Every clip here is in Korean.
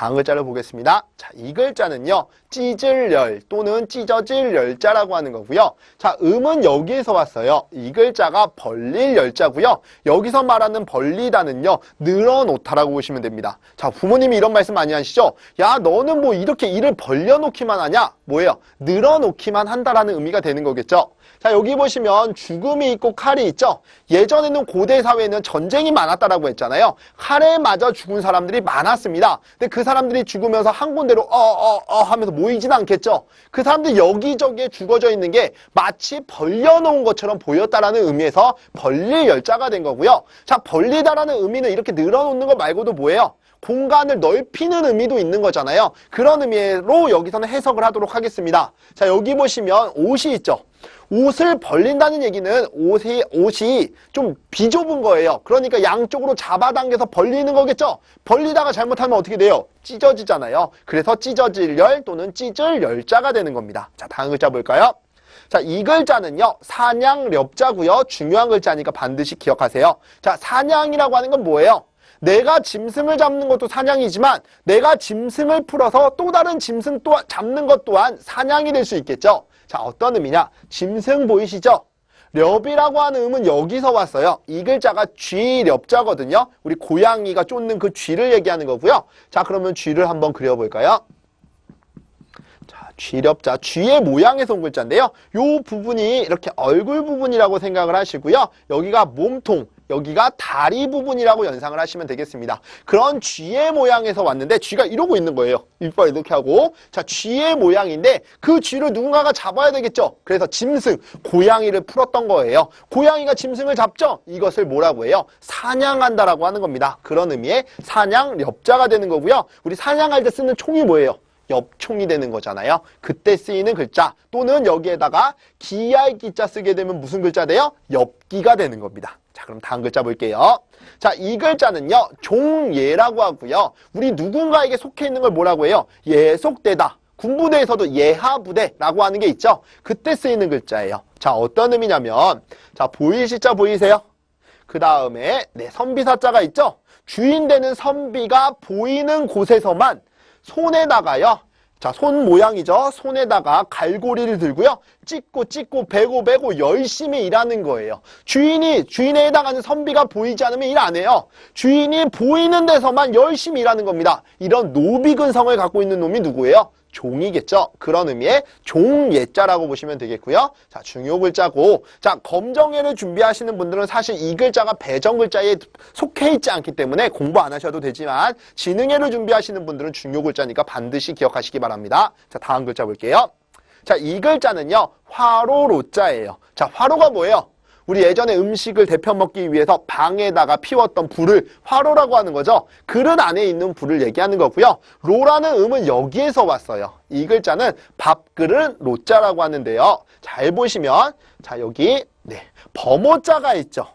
다음 글자를 보겠습니다. 자, 이 글자는요, 찢을 열 또는 찢어질 열자라고 하는 거고요. 자, 음은 여기에서 왔어요. 이 글자가 벌릴 열자고요. 여기서 말하는 벌리다는요, 늘어놓다라고 보시면 됩니다. 자, 부모님이 이런 말씀 많이 하시죠? 야, 너는 뭐 이렇게 일을 벌려놓기만 하냐? 뭐예요? 늘어놓기만 한다라는 의미가 되는 거겠죠. 자, 여기 보시면 죽음이 있고 칼이 있죠. 예전에는 고대 사회는 전쟁이 많았다라고 했잖아요. 칼에 맞아 죽은 사람들이 많았습니다. 근데 그 사람들이 죽으면서 한 군데로 하면서 모이진 않겠죠. 그 사람들이 여기저기에 죽어져 있는 게 마치 벌려놓은 것처럼 보였다라는 의미에서 벌릴 열자가 된 거고요. 자, 벌리다라는 의미는 이렇게 늘어놓는 거 말고도 뭐예요? 공간을 넓히는 의미도 있는 거잖아요. 그런 의미로 여기서는 해석을 하도록 하겠습니다. 자, 여기 보시면 옷이 있죠. 옷을 벌린다는 얘기는 옷이 좀 비좁은 거예요. 그러니까 양쪽으로 잡아당겨서 벌리는 거겠죠. 벌리다가 잘못하면 어떻게 돼요? 찢어지잖아요. 그래서 찢어질 열 또는 찢을 열자가 되는 겁니다. 자, 다음 글자 볼까요? 자, 이 글자는요, 사냥렵자고요. 중요한 글자니까 반드시 기억하세요. 자, 사냥이라고 하는 건 뭐예요? 내가 짐승을 잡는 것도 사냥이지만 내가 짐승을 풀어서 또 다른 짐승 또 잡는 것 또한 사냥이 될 수 있겠죠. 자, 어떤 의미냐? 짐승 보이시죠? 렵이라고 하는 음은 여기서 왔어요. 이 글자가 쥐렵자거든요. 우리 고양이가 쫓는 그 쥐를 얘기하는 거고요. 자, 그러면 쥐를 한번 그려볼까요? 자, 쥐렵자, 쥐의 모양에서 온 글자인데요. 요 부분이 이렇게 얼굴 부분이라고 생각을 하시고요. 여기가 몸통, 여기가 다리 부분이라고 연상을 하시면 되겠습니다. 그런 쥐의 모양에서 왔는데 쥐가 이러고 있는 거예요. 이빨 이렇게 하고. 자, 쥐의 모양인데 그 쥐를 누군가가 잡아야 되겠죠. 그래서 짐승, 고양이를 풀었던 거예요. 고양이가 짐승을 잡죠. 이것을 뭐라고 해요? 사냥한다라고 하는 겁니다. 그런 의미의 사냥렵자가 되는 거고요. 우리 사냥할 때 쓰는 총이 뭐예요? 엽총이 되는 거잖아요. 그때 쓰이는 글자 또는 여기에다가 기할 기자 쓰게 되면 무슨 글자 돼요? 엽기가 되는 겁니다. 자, 그럼 다음 글자 볼게요. 자, 이 글자는요, 종예라고 하고요. 우리 누군가에게 속해 있는 걸 뭐라고 해요? 예속되다. 군부대에서도 예하부대라고 하는 게 있죠. 그때 쓰이는 글자예요. 자, 어떤 의미냐면, 자, 보이실 자 보이세요? 그 다음에 선비사자가 있죠. 주인 되는 선비가 보이는 곳에서만 손에다가요. 자, 손 모양이죠. 손에다가 갈고리를 들고요. 찍고 베고 열심히 일하는 거예요. 주인에 해당하는 선비가 보이지 않으면 일 안 해요. 주인이 보이는 데서만 열심히 일하는 겁니다. 이런 노비근성을 갖고 있는 놈이 누구예요? 종이겠죠. 그런 의미의 종예자라고 보시면 되겠고요. 자, 중요 글자고, 자, 검정예를 준비하시는 분들은 사실 이 글자가 배정 글자에 속해 있지 않기 때문에 공부 안 하셔도 되지만 지능예를 준비하시는 분들은 중요 글자니까 반드시 기억하시기 바랍니다. 자, 다음 글자 볼게요. 자, 이 글자는요, 화로로자예요. 자, 화로가 뭐예요? 우리 예전에 음식을 데펴 먹기 위해서 방에다가 피웠던 불을 화로라고 하는 거죠. 그릇 안에 있는 불을 얘기하는 거고요. 로라는 음은 여기에서 왔어요. 이 글자는 밥그릇 로자라고 하는데요. 잘 보시면, 자, 여기 범호자가 있죠.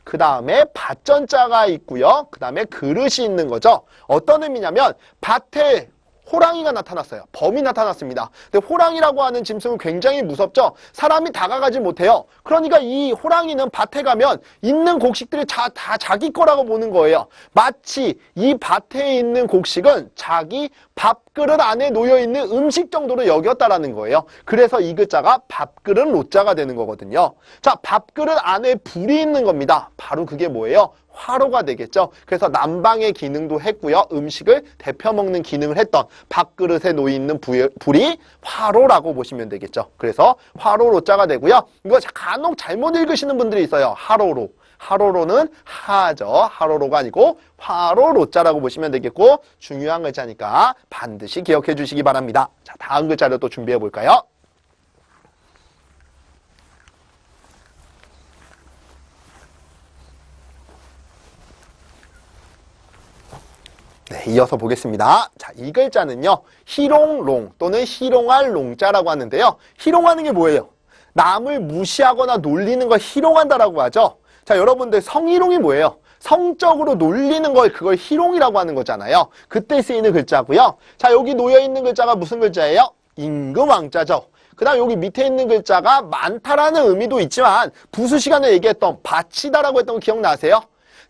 그 다음에 밭전자가 있고요. 그 다음에 그릇이 있는 거죠. 어떤 의미냐면 밭에 호랑이가 나타났어요. 범이 나타났습니다. 근데 호랑이라고 하는 짐승은 굉장히 무섭죠. 사람이 다가가지 못해요. 그러니까 이 호랑이는 밭에 가면 있는 곡식들이 다 자기 거라고 보는 거예요. 마치 이 밭에 있는 곡식은 자기 밥그릇 안에 놓여있는 음식 정도로 여겼다라는 거예요. 그래서 이 글자가 밥그릇 로자가 되는 거거든요. 자, 밥그릇 안에 불이 있는 겁니다. 바로 그게 뭐예요? 화로가 되겠죠. 그래서 난방의 기능도 했고요. 음식을 데펴 먹는 기능을 했던 밥그릇에 놓여 있는 불이 화로라고 보시면 되겠죠. 그래서 화로로자가 되고요. 이거 간혹 잘못 읽으시는 분들이 있어요. 하로로. 하로로는 하죠. 하로로가 아니고 화로로자라고 보시면 되겠고, 중요한 글자니까 반드시 기억해 주시기 바랍니다. 자, 다음 글자를 또 준비해 볼까요? 네, 이어서 보겠습니다. 자, 이 글자는요, 희롱롱 또는 희롱할 롱자라고 하는데요. 희롱하는 게 뭐예요? 남을 무시하거나 놀리는 걸 희롱한다라고 하죠. 자, 여러분들 성희롱이 뭐예요? 성적으로 놀리는 걸, 그걸 희롱이라고 하는 거잖아요. 그때 쓰이는 글자고요. 자, 여기 놓여있는 글자가 무슨 글자예요? 임금왕자죠. 그 다음 여기 밑에 있는 글자가 많다라는 의미도 있지만 부수 시간에 얘기했던 바치다라고 했던 거 기억나세요?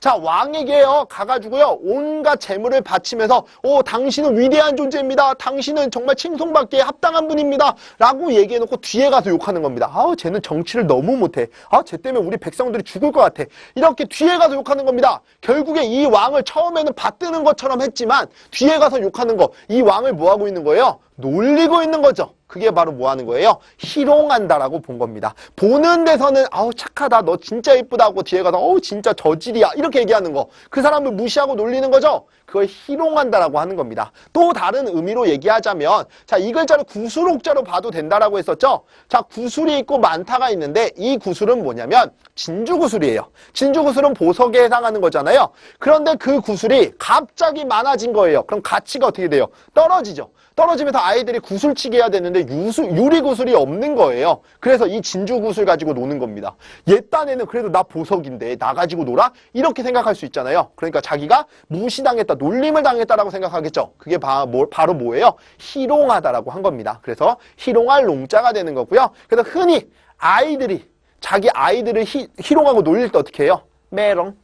자, 왕에게요 가가지고요 온갖 재물을 바치면서 당신은 위대한 존재입니다. 당신은 정말 칭송받기에 합당한 분입니다. 라고 얘기해놓고 뒤에 가서 욕하는 겁니다. 아우, 쟤는 정치를 너무 못해. 쟤 때문에 우리 백성들이 죽을 것 같아. 이렇게 뒤에 가서 욕하는 겁니다. 결국에 이 왕을 처음에는 받드는 것처럼 했지만 뒤에 가서 욕하는 거, 이 왕을 뭐 하고 있는 거예요? 놀리고 있는 거죠. 그게 바로 뭐 하는 거예요? 희롱한다라고 본 겁니다. 보는 데서는 아우 착하다, 너 진짜 이쁘다고 뒤에 가서 진짜 저질이야 이렇게 얘기하는 거, 그 사람을 무시하고 놀리는 거죠. 그걸 희롱한다라고 하는 겁니다. 또 다른 의미로 얘기하자면, 자, 이 글자를 구술옥자로 봐도 된다라고 했었죠. 자, 구술이 있고 많다가 있는데 이 구술은 뭐냐면 진주구술이에요. 진주구술은 보석에 해당하는 거잖아요. 그런데 그 구술이 갑자기 많아진 거예요. 그럼 가치가 어떻게 돼요? 떨어지죠. 떨어지면서 아이들이 구슬치기 해야 되는데 유리구슬이 없는 거예요. 그래서 이 진주구슬 가지고 노는 겁니다. 얘 딴에는 그래도 나 보석인데 나 가지고 놀아? 이렇게 생각할 수 있잖아요. 그러니까 자기가 무시당했다, 놀림을 당했다라고 생각하겠죠. 그게 바로 뭐예요? 희롱하다라고 한 겁니다. 그래서 희롱할 롱자가 되는 거고요. 그래서 흔히 아이들이 자기 아이들을 희롱하고 놀릴 때 어떻게 해요? 메롱.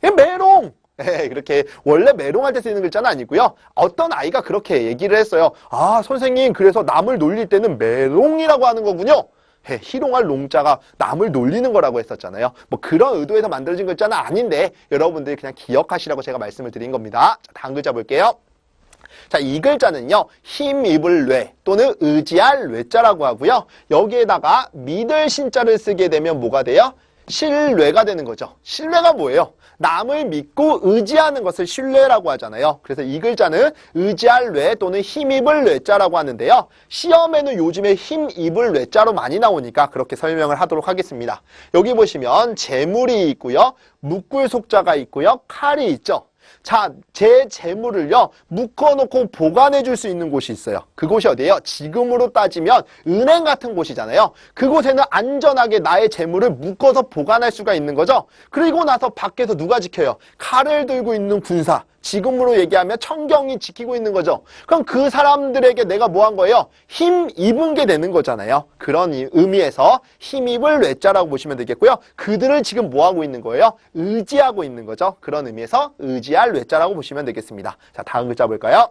얘 메롱. 그렇게 원래 메롱할 때 쓰이는 글자는 아니고요. 어떤 아이가 그렇게 얘기를 했어요. 아, 선생님, 그래서 남을 놀릴 때는 메롱이라고 하는 거군요. 희롱할 롱자가 남을 놀리는 거라고 했었잖아요. 뭐 그런 의도에서 만들어진 글자는 아닌데 여러분들이 그냥 기억하시라고 제가 말씀을 드린 겁니다. 자, 다음 글자 볼게요. 자, 이 글자는요, 힘입을 뇌 또는 의지할 뇌자라고 하고요. 여기에다가 믿을 신자를 쓰게 되면 뭐가 돼요? 신뢰가 되는 거죠. 신뢰가 뭐예요? 남을 믿고 의지하는 것을 신뢰라고 하잖아요. 그래서 이 글자는 의지할 뇌 또는 힘입을 뇌자라고 하는데요. 시험에는 요즘에 힘입을 뇌자로 많이 나오니까 그렇게 설명을 하도록 하겠습니다. 여기 보시면 재물이 있고요. 묶을 속자가 있고요. 칼이 있죠. 자, 제 재물을요 묶어놓고 보관해 줄 수 있는 곳이 있어요. 그곳이 어디예요? 지금으로 따지면 은행 같은 곳이잖아요. 그곳에는 안전하게 나의 재물을 묶어서 보관할 수가 있는 거죠. 그리고 나서 밖에서 누가 지켜요? 칼을 들고 있는 군사, 지금으로 얘기하면 청경이 지키고 있는 거죠. 그럼 그 사람들에게 내가 뭐 한 거예요? 힘 입은 게 되는 거잖아요. 그런 의미에서 힘입을 뇌자라고 보시면 되겠고요. 그들을 지금 뭐 하고 있는 거예요? 의지하고 있는 거죠. 그런 의미에서 의지할 뇌자라고 보시면 되겠습니다. 자, 다음 글자 볼까요?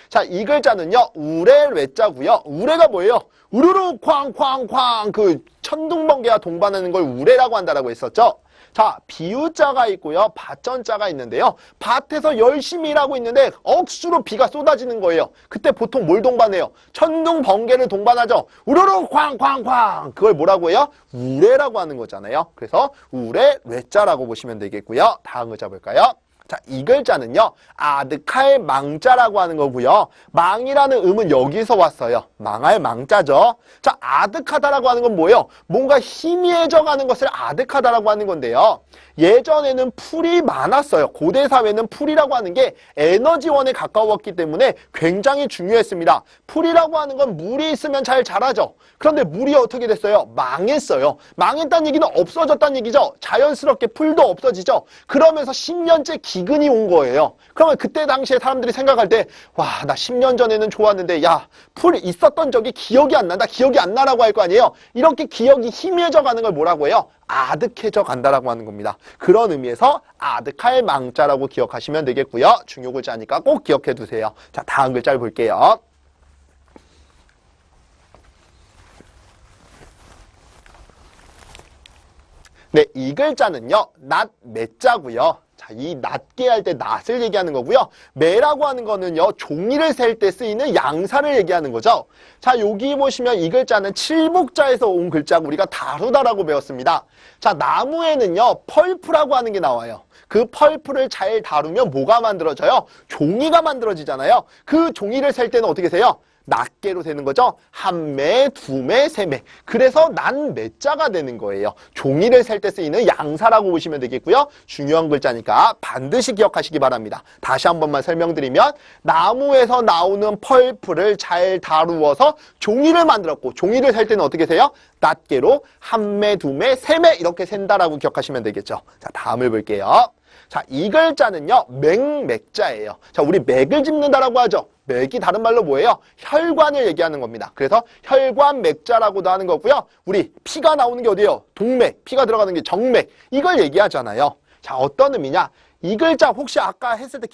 자, 이 글자는요, 우레 뇌자고요. 우레가 뭐예요? 우르르 쾅쾅쾅, 그 천둥번개와 동반하는 걸 우레라고 한다라고 했었죠. 자, 비유자가 있고요. 밭전자가 있는데요. 밭에서 열심히 일하고 있는데 억수로 비가 쏟아지는 거예요. 그때 보통 뭘 동반해요? 천둥, 번개를 동반하죠. 우르르 쾅쾅쾅. 그걸 뭐라고 해요? 우레라고 하는 거잖아요. 그래서 우레, 뇌자라고 보시면 되겠고요. 다음 글자 볼까요? 자, 이 글자는요, 아득할 망자라고 하는 거고요. 망이라는 음은 여기서 왔어요. 망할 망자죠. 자, 아득하다라고 하는 건 뭐예요? 뭔가 희미해져 가는 것을 아득하다라고 하는 건데요. 예전에는 풀이 많았어요. 고대 사회는 풀이라고 하는 게 에너지원에 가까웠기 때문에 굉장히 중요했습니다. 풀이라고 하는 건 물이 있으면 잘 자라죠. 그런데 물이 어떻게 됐어요? 망했어요. 망했다는 얘기는 없어졌다는 얘기죠. 자연스럽게 풀도 없어지죠. 그러면서 10년째 기근이 온 거예요. 그러면 그때 당시에 사람들이 생각할 때, 와, 나 10년 전에는 좋았는데, 야, 풀 있었던 적이 기억이 안 난다. 기억이 안 나라고 할 거 아니에요. 이렇게 기억이 희미해져 가는 걸 뭐라고 해요? 아득해져 간다라고 하는 겁니다. 그런 의미에서 아득할 망자라고 기억하시면 되겠고요. 중요 글자니까 꼭 기억해 두세요. 자, 다음 글자를 볼게요. 네, 이 글자는요, 낫, 매자고요. 자, 이 낮게 할 때 낫을 얘기하는 거고요. 매라고 하는 거는요, 종이를 셀 때 쓰이는 양사를 얘기하는 거죠. 자, 여기 보시면 이 글자는 칠복자에서 온 글자고 우리가 다루다라고 배웠습니다. 자, 나무에는요, 펄프라고 하는 게 나와요. 그 펄프를 잘 다루면 뭐가 만들어져요? 종이가 만들어지잖아요. 그 종이를 셀 때는 어떻게 세요? 낱개로 되는 거죠. 한 매, 두 매, 세 매. 그래서 난 매자가 되는 거예요. 종이를 셀 때 쓰이는 양사라고 보시면 되겠고요. 중요한 글자니까 반드시 기억하시기 바랍니다. 다시 한 번만 설명드리면 나무에서 나오는 펄프를 잘 다루어서 종이를 만들었고 종이를 셀 때는 어떻게 세요? 낱개로 한 매, 두 매, 세 매 이렇게 센다라고 기억하시면 되겠죠. 자, 다음을 볼게요. 자, 이 글자는요, 맥자예요. 자, 우리 맥을 짚는다라고 하죠. 맥이 다른 말로 뭐예요? 혈관을 얘기하는 겁니다. 그래서 혈관 맥자라고도 하는 거고요. 우리 피가 나오는 게 어디예요? 동맥, 피가 들어가는 게 정맥. 이걸 얘기하잖아요. 자, 어떤 의미냐? 이 글자 혹시 아까 했을 때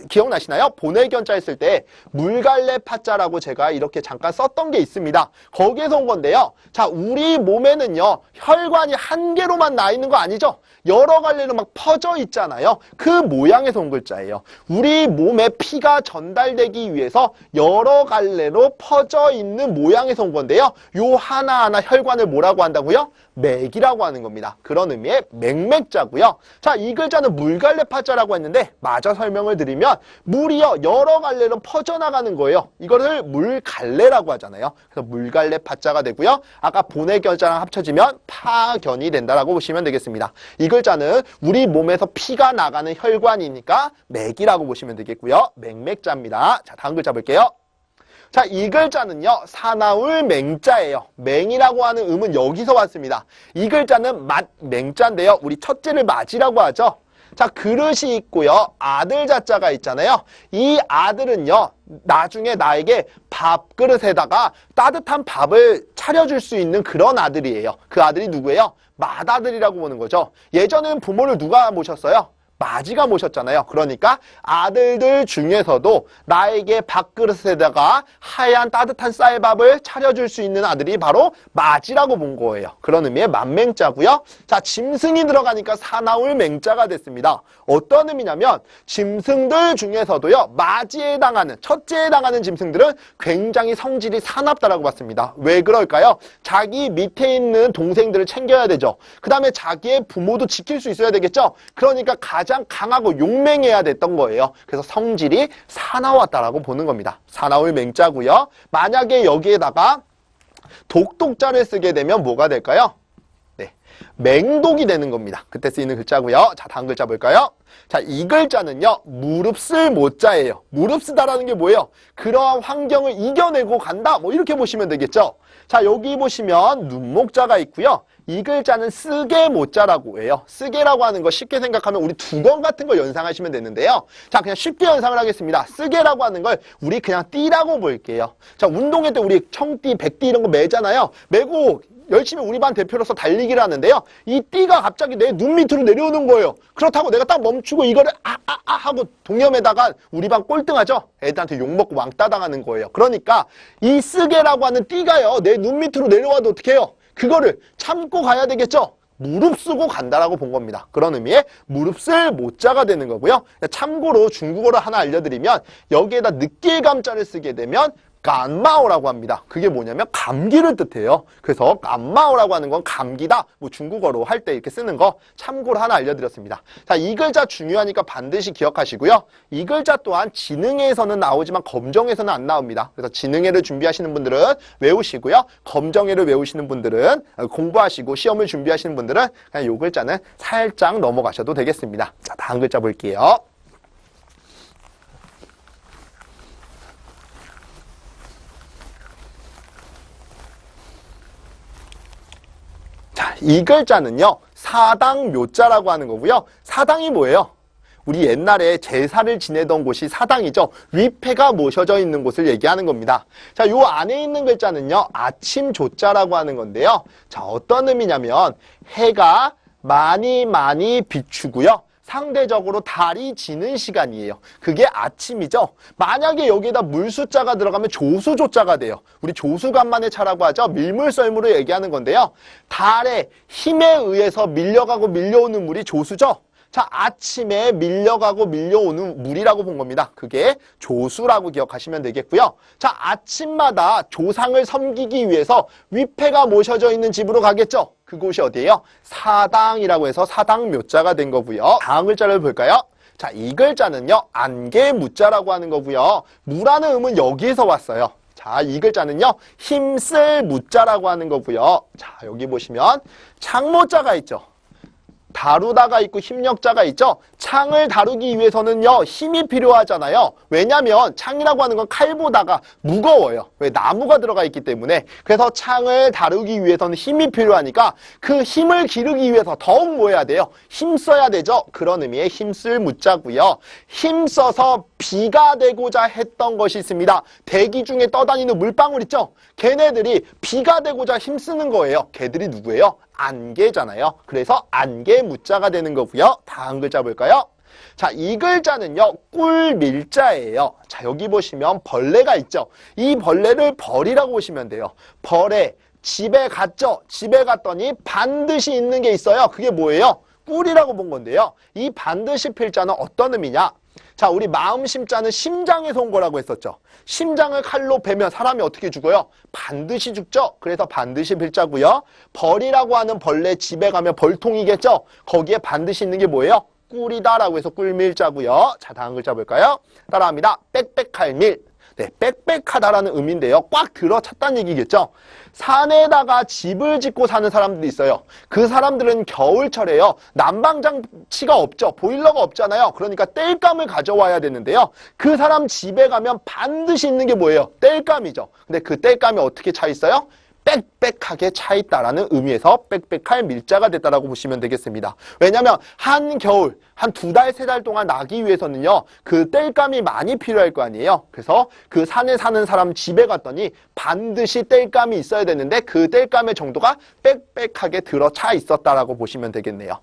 기억나시나요? 보내견자 했을 때 물갈래 파자라고 제가 이렇게 잠깐 썼던 게 있습니다. 거기에서 온 건데요. 자, 우리 몸에는요, 혈관이 한 개로만 나 있는 거 아니죠? 여러 갈래로 막 퍼져 있잖아요. 그 모양에서 온 글자예요. 우리 몸에 피가 전달되기 위해서 여러 갈래로 퍼져 있는 모양에서 온 건데요. 요 하나하나 혈관을 뭐라고 한다고요? 맥이라고 하는 겁니다. 그런 의미의 맥맥자고요. 자, 이 글자는 물갈래 파자라고 했는데 마저 설명을 드리면 물이요, 여러 갈래로 퍼져나가는 거예요. 이거를 물갈래라고 하잖아요. 그래서 물갈래 파자가 되고요. 아까 보내견자랑 합쳐지면 파견이 된다라고 보시면 되겠습니다. 이 글자는 우리 몸에서 피가 나가는 혈관이니까 맥이라고 보시면 되겠고요. 맥맥자입니다. 자, 다음 글자 볼게요. 자, 이 글자는요, 사나울 맹자예요. 맹이라고 하는 음은 여기서 왔습니다. 이 글자는 맹자인데요. 우리 첫째를 맞이라고 하죠. 자, 그릇이 있고요. 아들 자자가 있잖아요. 이 아들은요, 나중에 나에게 밥그릇에다가 따뜻한 밥을 차려줄 수 있는 그런 아들이에요. 그 아들이 누구예요? 맏아들이라고 보는 거죠. 예전에는 부모를 누가 모셨어요? 맞이가 모셨잖아요. 그러니까 아들들 중에서도 나에게 밥그릇에다가 하얀 따뜻한 쌀밥을 차려줄 수 있는 아들이 바로 맞이라고 본 거예요. 그런 의미의 만맹자고요. 자, 짐승이 들어가니까 사나울 맹자가 됐습니다. 어떤 의미냐면 짐승들 중에서도요, 맞이에 해당하는, 첫째에 해당하는 짐승들은 굉장히 성질이 사납다라고 봤습니다. 왜 그럴까요? 자기 밑에 있는 동생들을 챙겨야 되죠. 그 다음에 자기의 부모도 지킬 수 있어야 되겠죠. 그러니까 가장 강하고 용맹해야 됐던 거예요. 그래서 성질이 사나웠다라고 보는 겁니다. 사나울 맹자고요. 만약에 여기에다가 독독자를 쓰게 되면 뭐가 될까요? 네, 맹독이 되는 겁니다. 그때 쓰이는 글자고요. 자, 다음 글자 볼까요? 자, 이 글자는요, 무릅쓸 모자예요. 무릅쓰다라는 게 뭐예요? 그러한 환경을 이겨내고 간다, 뭐 이렇게 보시면 되겠죠. 자, 여기 보시면 눈목자가 있고요. 이 글자는 쓰개 모자라고 해요. 쓰개라고 하는 거 쉽게 생각하면 우리 두건 같은 거 연상하시면 되는데요. 자, 그냥 쉽게 연상을 하겠습니다. 쓰개라고 하는 걸 우리 그냥 띠라고 볼게요. 자, 운동회 때 우리 청띠, 백띠 이런 거 매잖아요. 매고 열심히 우리 반 대표로서 달리기를 하는데요. 이 띠가 갑자기 내 눈 밑으로 내려오는 거예요. 그렇다고 내가 딱 멈추고 이거를 하고 동념에다가 우리 반 꼴등하죠? 애들한테 욕먹고 왕따 당하는 거예요. 그러니까 이 쓰개라고 하는 띠가요, 내 눈 밑으로 내려와도 어떻게 해요? 그거를 참고 가야 되겠죠? 무릅쓰고 간다라고 본 겁니다. 그런 의미의 무릅쓸 모자가 되는 거고요. 참고로 중국어를 하나 알려드리면 여기에다 느낄감자를 쓰게 되면 깐마오라고 합니다. 그게 뭐냐면 감기를 뜻해요. 그래서 깐마오라고 하는 건 감기다. 뭐 중국어로 할 때 이렇게 쓰는 거 참고로 하나 알려드렸습니다. 자, 이 글자 중요하니까 반드시 기억하시고요. 이 글자 또한 지능에서는 나오지만 검정에서는 안 나옵니다. 그래서 지능회를 준비하시는 분들은 외우시고요. 검정회를 외우시는 분들은 공부하시고 시험을 준비하시는 분들은 그냥 이 글자는 살짝 넘어가셔도 되겠습니다. 자, 다음 글자 볼게요. 자, 이 글자는요, 사당묘자라고 하는 거고요. 사당이 뭐예요? 우리 옛날에 제사를 지내던 곳이 사당이죠. 위패가 모셔져 있는 곳을 얘기하는 겁니다. 자, 요 안에 있는 글자는요, 아침조자라고 하는 건데요. 자, 어떤 의미냐면 해가 많이 비추고요. 상대적으로 달이 지는 시간이에요. 그게 아침이죠. 만약에 여기에다 물수자가 들어가면 조수조자가 돼요. 우리 조수간만의 차라고 하죠. 밀물썰물을 얘기하는 건데요. 달의 힘에 의해서 밀려가고 밀려오는 물이 조수죠. 자, 아침에 밀려가고 밀려오는 물이라고 본 겁니다. 그게 조수라고 기억하시면 되겠고요. 자, 아침마다 조상을 섬기기 위해서 위패가 모셔져 있는 집으로 가겠죠. 그곳이 어디예요? 사당이라고 해서 사당묘자가 된 거고요. 다음 글자를 볼까요? 자, 이 글자는요, 안개무자라고 하는 거고요. 무라는 음은 여기에서 왔어요. 자, 이 글자는요, 힘쓸 무자라고 하는 거고요. 자, 여기 보시면 창모자가 있죠. 다루다가 있고 힘력자가 있죠. 창을 다루기 위해서는요, 힘이 필요하잖아요. 왜냐하면 창이라고 하는 건 칼보다가 무거워요. 왜? 나무가 들어가 있기 때문에. 그래서 창을 다루기 위해서는 힘이 필요하니까 그 힘을 기르기 위해서 더욱 뭐 해야 돼요? 힘써야 되죠. 그런 의미의 힘쓸 무자고요. 힘써서 비가 되고자 했던 것이 있습니다. 대기 중에 떠다니는 물방울 있죠. 걔네들이 비가 되고자 힘쓰는 거예요. 걔들이 누구예요? 안개잖아요. 그래서 안개무자가 되는 거고요. 다음 글자 볼까요? 자, 이 글자는요, 꿀밀자예요. 자, 여기 보시면 벌레가 있죠. 이 벌레를 벌이라고 보시면 돼요. 벌에 집에 갔죠. 집에 갔더니 반드시 있는 게 있어요. 그게 뭐예요? 꿀이라고 본 건데요. 이 반드시 필자는 어떤 의미냐? 자, 우리 마음 심자는 심장에서 온 거라고 했었죠. 심장을 칼로 베면 사람이 어떻게 죽어요? 반드시 죽죠. 그래서 반드시 필자고요. 벌이라고 하는 벌레 집에 가면 벌통이겠죠. 거기에 반드시 있는 게 뭐예요? 꿀이다라고 해서 꿀밀자고요. 자, 다음 글자 볼까요? 따라합니다. 빽빽할 밀. 네, 빽빽하다라는 의미인데요. 꽉 들어찼다는 얘기겠죠. 산에다가 집을 짓고 사는 사람들이 있어요. 그 사람들은 겨울철에요. 난방장치가 없죠. 보일러가 없잖아요. 그러니까 땔감을 가져와야 되는데요. 그 사람 집에 가면 반드시 있는 게 뭐예요? 땔감이죠. 근데 그 땔감이 어떻게 차 있어요? 빽빽하게 차 있다라는 의미에서 빽빽할 밀자가 됐다라고 보시면 되겠습니다. 왜냐하면 한겨울, 한 2달, 3달 동안 나기 위해서는요, 그 땔감이 많이 필요할 거 아니에요. 그래서 그 산에 사는 사람 집에 갔더니 반드시 땔감이 있어야 되는데 그 땔감의 정도가 빽빽하게 들어차 있었다라고 보시면 되겠네요.